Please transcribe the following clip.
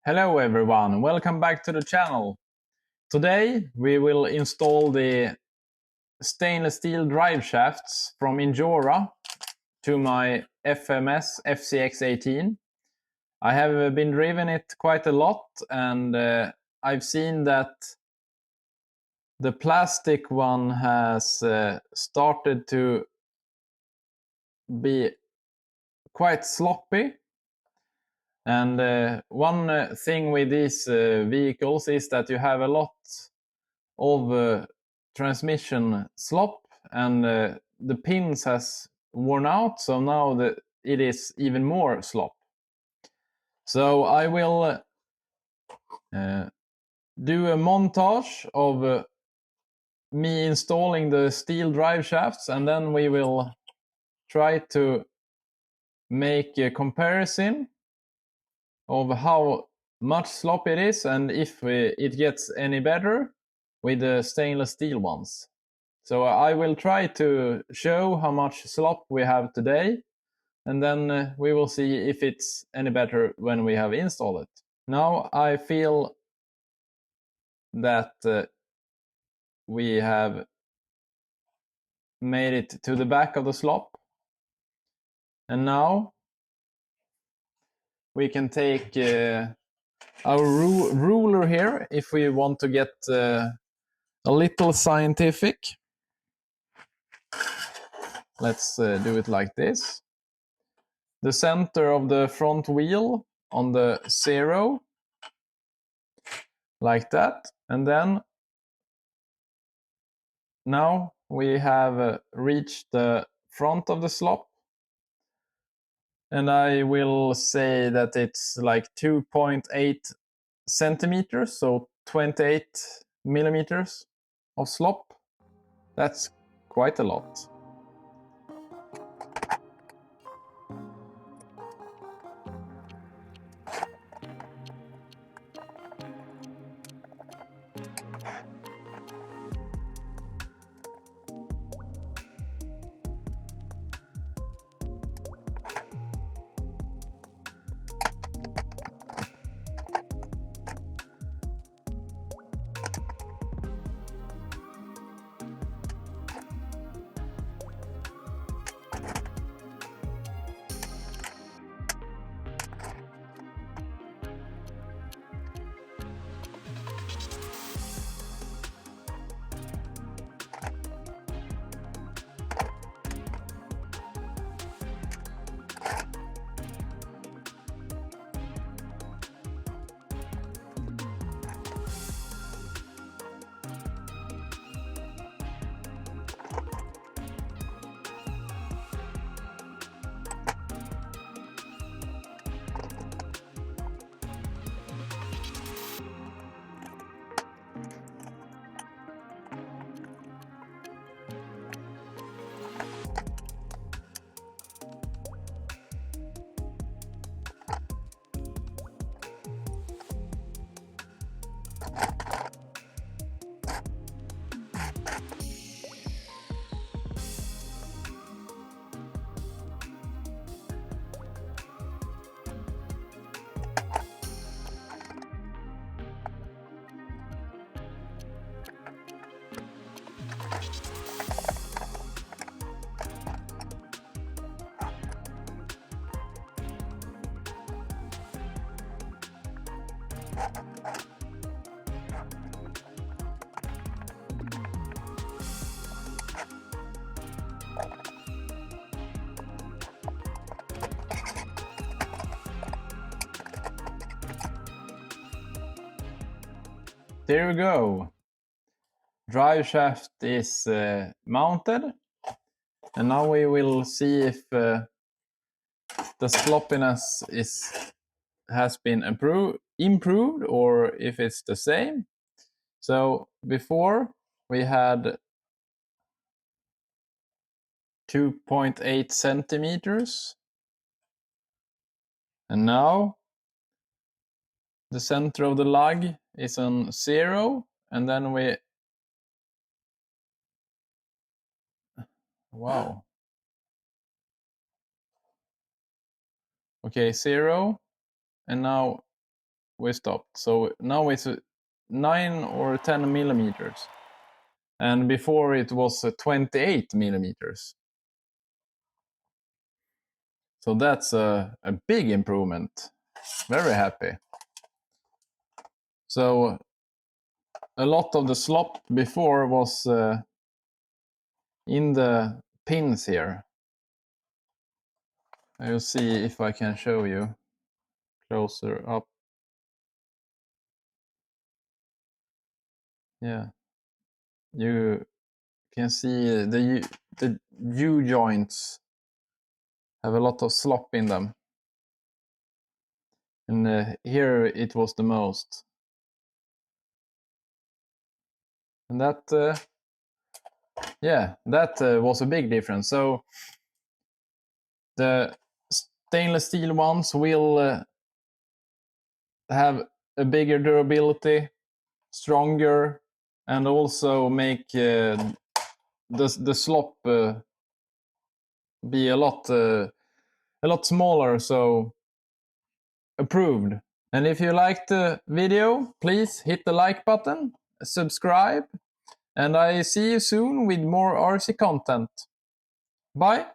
Hello everyone, welcome back to the channel. Today we will install the stainless steel drive shafts from INJORA to my FMS FCX18. I have been driving it quite a lot and I've seen that the plastic one has started to be quite sloppy. And one thing with these vehicles is that you have a lot of transmission slop, and the pins has worn out, so now it is even more slop. So I will do a montage of me installing the steel drive shafts, and then we will try to make a comparison of how much slop it is and if it gets any better with the stainless steel ones. So I will try to show how much slop we have today, and then we will see if it's any better when we have installed it. Now I feel that we have made it to the back of the slop, and now we can take our ruler here if we want to get a little scientific. Let's do it like this. The center of the front wheel on the 0, like that. And then now we have reached the front of the slop. And I will say that it's like 2.8 centimeters, so 28 millimeters of slop. That's quite a lot. There we go. Drive shaft is mounted, and now we will see if the sloppiness has been improved or if it's the same. So before we had 2.8 centimeters, and now the center of the lug is on 0, and then we wow. Okay, 0, and now we stopped. So now it's 9 or 10 millimeters. And before it was 28 millimeters. So that's a big improvement. Very happy. So a lot of the slop before was in the pins here. I'll see if I can show you closer up. Yeah, you can see the U-joints have a lot of slop in them. And here it was the most. And that, yeah, that was a big difference. So the stainless steel ones will have a bigger durability, stronger, and also make the slop be a lot smaller. So approved. And if you liked the video, please hit the like button, subscribe, and I see you soon with more RC content. Bye!